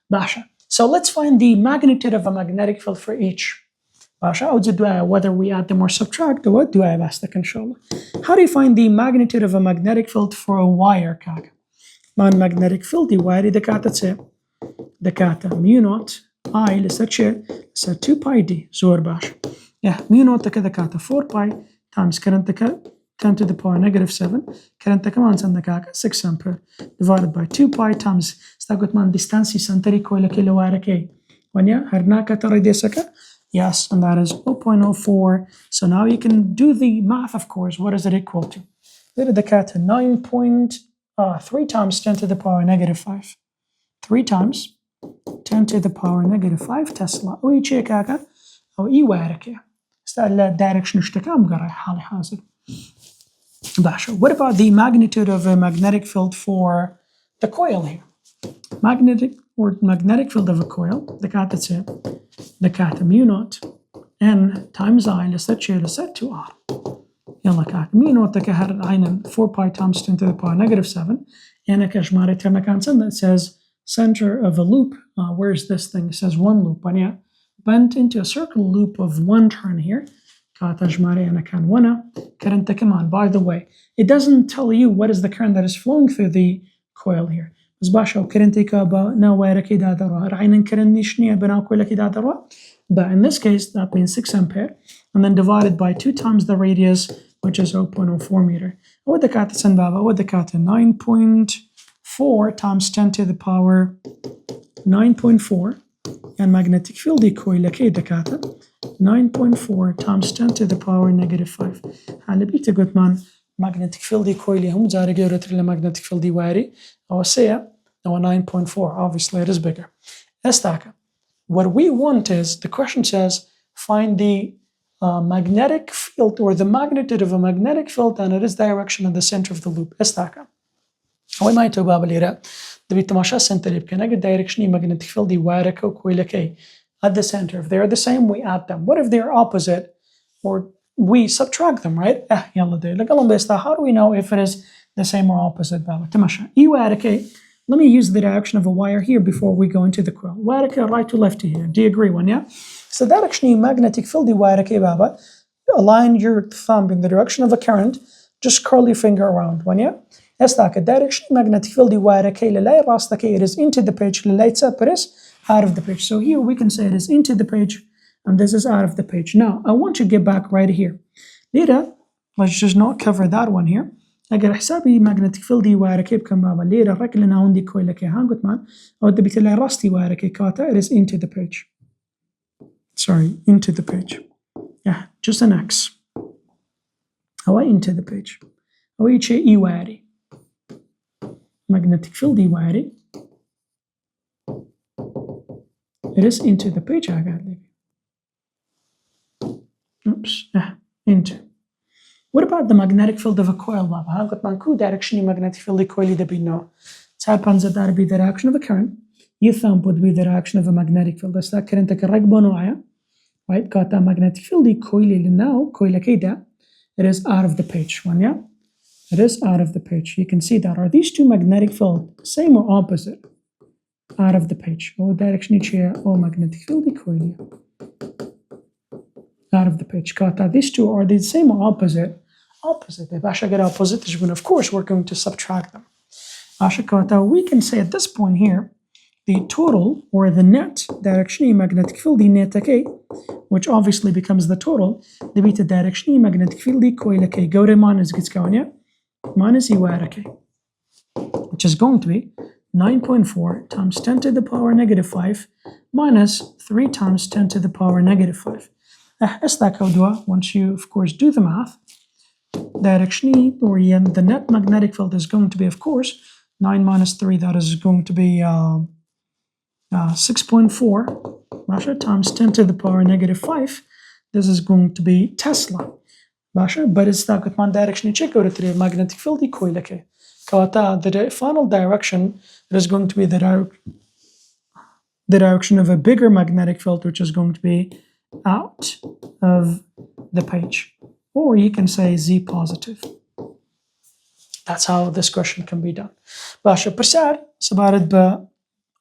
Basha. So let's find the magnitude of a magnetic field for each. Basha, whether we add them or subtract, what do I have asked inshallah? How do you find the magnitude of a magnetic field for a wire, kaka? Man magnetic field, the wire, the kata mu naught I, لسه 2 pi d, زور Basha. Yeah, mu naught كذا كاتا 4 pi times current 10 to the power negative 7 current كمان عندك 6 ampere divided by 2 pi times استقلت من distance سنتري كويلة كيلو واركي ونيا هرناك ترى ديسك. Yes, and that is 0.04. So now you can do the math, of course. What is it equal to? The cat 9.3 times 10 to the power negative 5. 3 times 10 to the power negative 5 Tesla. وي تشيكاكا أو إي واركي. استقل direction اشتكام قرأ حالي حاضر. Basha. What about the magnitude of a magnetic field for the coil here? Magnetic field of a coil. The cat mu naught n times I لست 2r. يلا كات mu naught كهر عين 4 pi times 10 to the power negative 7. أنا كشماري ترنا كان سند. It says center of a loop. Where's this thing? It says one loop. But yeah, bent into a circle loop of one turn here. By the way, it doesn't tell you what is the current that is flowing through the coil here. But in this case, that means 6 ampere, and then divided by 2 times the radius, which is 0.04 meter. What the cat is 9.4 times 10 to the power 9.4. And magnetic field coil دكاتره 9.4 times 10 to the power negative 5. هلا بيتا قلت مان magnetic field coil هم زاري جورت magnetic field واري أو سيا أو 9.4. Obviously it is bigger. استاكا. What we want is, the question says, find the magnetic field or the magnitude of a magnetic field and its direction in the center of the loop. استاكا. هو ما يتوبا باليرا. The بتماشى center يبقى نجد direction magnetic field وارك وكويلكي at the center. If they're the same, we add them. What if they're opposite, or we subtract them, right? يلا دي. How do we know if it is the same or opposite? تماشى. Let me use the direction of a wire here before we go into the coil. وارك right to left here. Do you agree one? Yeah. So direction magnetic field وارك بابا. Align your thumb in the direction of a current. Just curl your finger around one. Yeah. استاك direction magnetic field وارك للاي راستك it is into the page للاي تسبرس out of the page. So here we can say it is into the page and this is out of the page. Now I want you to get back right here. Later, let's just not cover that one here. أجر حسابي magnetic field وارك بكم بابا ليرة ركلنا عندي كويلك هان قلت مان أو دبيت للاي راستي وارك كاتا it is into the page. Sorry, into the page. Yeah, just an X. أو into the page. أو يشي إي واري. Magnetic field واري. It is into the page. I got it. Oops. Into. What about the magnetic field of a coil? How got man cool direction magnetic field coil that we know. It happens that would be the direction of a current. Your thumb would be the direction of a magnetic field. That's that current right? Got that magnetic field coil now coil كده. It is out of the page. One, yeah. It is out of the page. You can see that. Are these two magnetic fields same or opposite? Out of the page. Or direction each here, or magnetic field coil. Out of the page. Got that. These two are the same or opposite? Opposite. If I get opposite, of course we're going to subtract them. We can say at this point here, the total or the net direction magnetic field net which obviously becomes the total. The beta direction magnetic field coil go to minus gets going, yeah? Minus يوارك which is going to be 9.4 times 10 to the power negative 5 minus 3 times 10 to the power negative 5. Once you, of course, do the math, directionally, or the net magnetic field is going to be, of course, 9 minus 3, that is going to be 6.4 times 10 to the power negative 5. This is going to be Tesla. But it's not good man direction check out the magnetic field equal. The final direction is going to be the direction of a bigger magnetic field, which is going to be out of the page. Or you can say Z positive. That's how this question can be done. Basha Persar,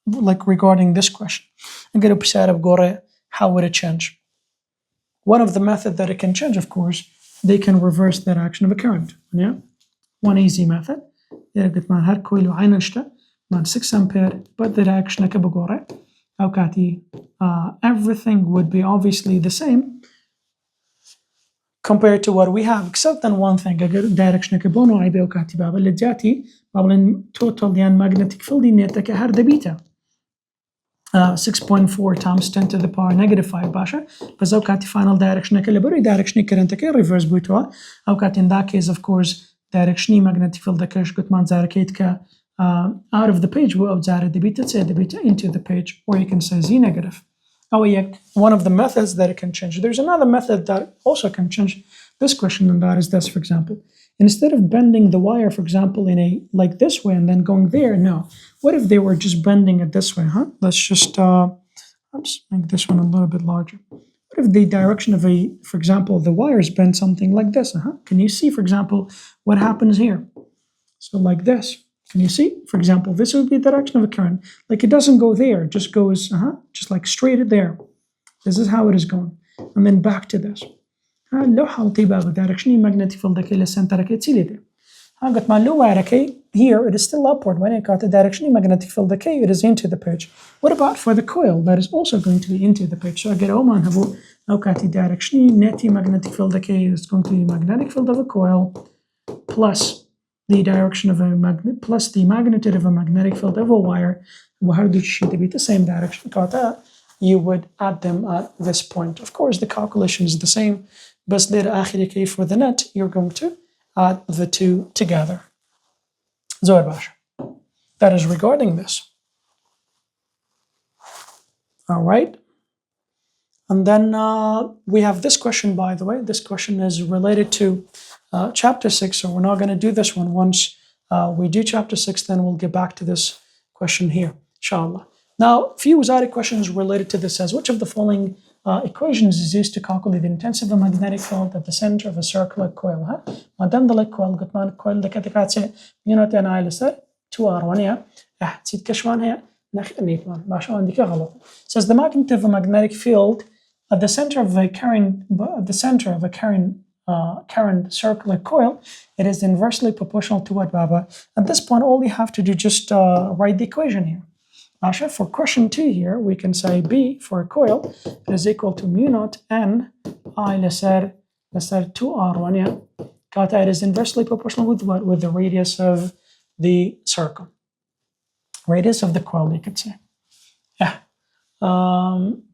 like regarding this question. I'm going to Persar how would it change? One of the methods that it can change, of course, they can reverse the direction of a current. Yeah, one easy method. Man 6 ampere, but the direction everything would be obviously the same compared to what we have, except then one thing. Direction total magnetic field beta. 6.4 times 10 to the power negative 5 باشا بس اوقات final direction اللي بري direction current reverse بيتوا اوقات in that case of course direction magnetic field كش قلت ما نزاركيت ك out of the page و زار the beta say the beta into the page, or you can say Z negative. One of the methods that it can change. There's another method that also can change this question, and that is this, for example. Instead of bending the wire, for example, in a like this way and then going there, no. What if they were just bending it this way, huh? Let's just make this one a little bit larger. What if the direction of for example, the wire is bent something like this, Can you see, for example, what happens here? So like this. Can you see? For example, this would be the direction of a current. Like it doesn't go there, it just goes, just like straight there. This is how it is going. And then back to this. لو حاولتي بقى direction magnetic field كي center كي تسيلي قلت ما لو wire كي here it is still upward. When it got the direction magnetic field كي it is into the page. What about for the coil? That is also going to be into the page. So I get ما نهبو لو كاتي direction نتي magnetic field كي is going to be magnetic field of a coil plus the direction of a magnet plus the magnitude of a magnetic field of a wire. How do you be the same direction? You would add them at this point. Of course, the calculation is the same. But later, for the net, you're going to add the two together. That is regarding this. All right. And then we have this question, by the way. This question is related to chapter 6. So we're not going to do this one. Once we do chapter 6, then we'll get back to this question here, inshallah. Now, a few Wazari questions related to this says, which of the following equations is used to calculate the intensity of a magnetic field at the center of a circular coil? Madam the coil قلت ما coil دكاتك unit analysis 2R1 يا تزيد كشوان هي ناخذ نيتمان ما شو عندك غلط. Says the magnitude of a magnetic field at the center of a current circular coil, it is inversely proportional to what, Baba? At this point, all you have to do just write the equation here. For question 2 here, we can say B for a coil is equal to mu naught N I lesser 2R1, yeah. It is inversely proportional with what? With the radius of the circle. Radius of the coil, you could say. Yeah.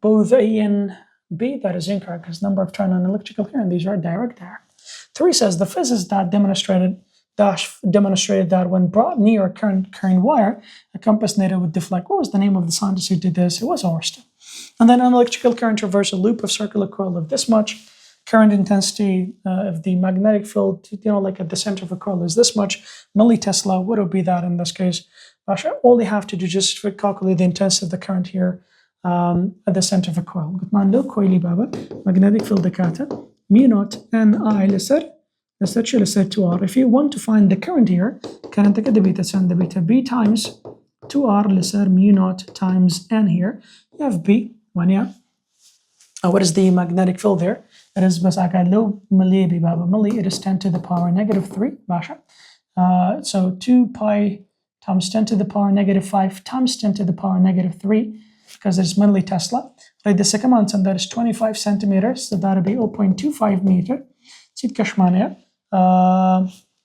Both A and B, that is incorrect, because number of turn on electrical current, these are direct. 3 says the physicist that demonstrated that when brought near a current wire, a compass needle would deflect. What was the name of the scientist who did this? It was Oersted. And then an electrical current traverses a loop of circular coil of this much. Current intensity of the magnetic field, like at the center of a coil is this much. Millitesla, what would be that in this case? All you have to do just calculate the intensity of the current here at the center of a coil. Magnetic field data, mu naught N I lesser 2R. If you want to find the current here, current the beta B times 2R lesser mu naught times N here. You have B, 1, yeah. What is the magnetic field there? It is low milli, it is 10 to the power negative 3, Basha. So 2 pi times 10 to the power negative 5 times 10 to the power negative 3, because it's millitesla. Right, the second answer, that is 25 centimeters, so that would be 0.25 meter.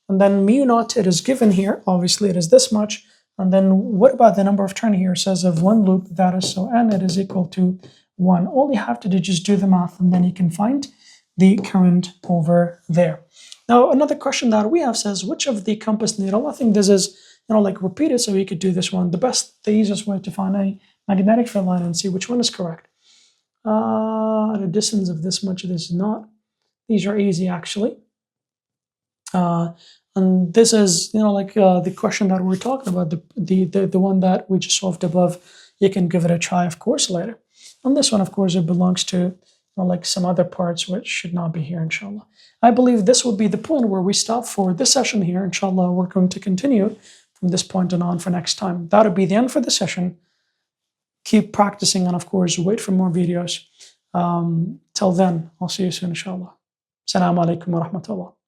And And then mu naught, it is given here. Obviously, it is this much. And then what about the number of turn here? It says of one loop, that is, so n, it is equal to 1. All you have to do is just do the math, and then you can find the current over there. Now, another question that we have says, which of the compass needle? I think this is, like repeated, so you could do this one. The easiest way to find a magnetic field line and see which one is correct. At a distance of this much, this is not. These are easy, actually. And this is, the question that we're talking about, the one that we just solved above. You can give it a try, of course, later. And this one, of course, it belongs to, like some other parts which should not be here, inshallah. I believe this will be the point where we stop for this session here. Inshallah, we're going to continue from this point on for next time. That'll be the end for the session. Keep practicing, and of course, wait for more videos. Till then, I'll see you soon, inshallah. Assalamu alaikum wa rahmatullah.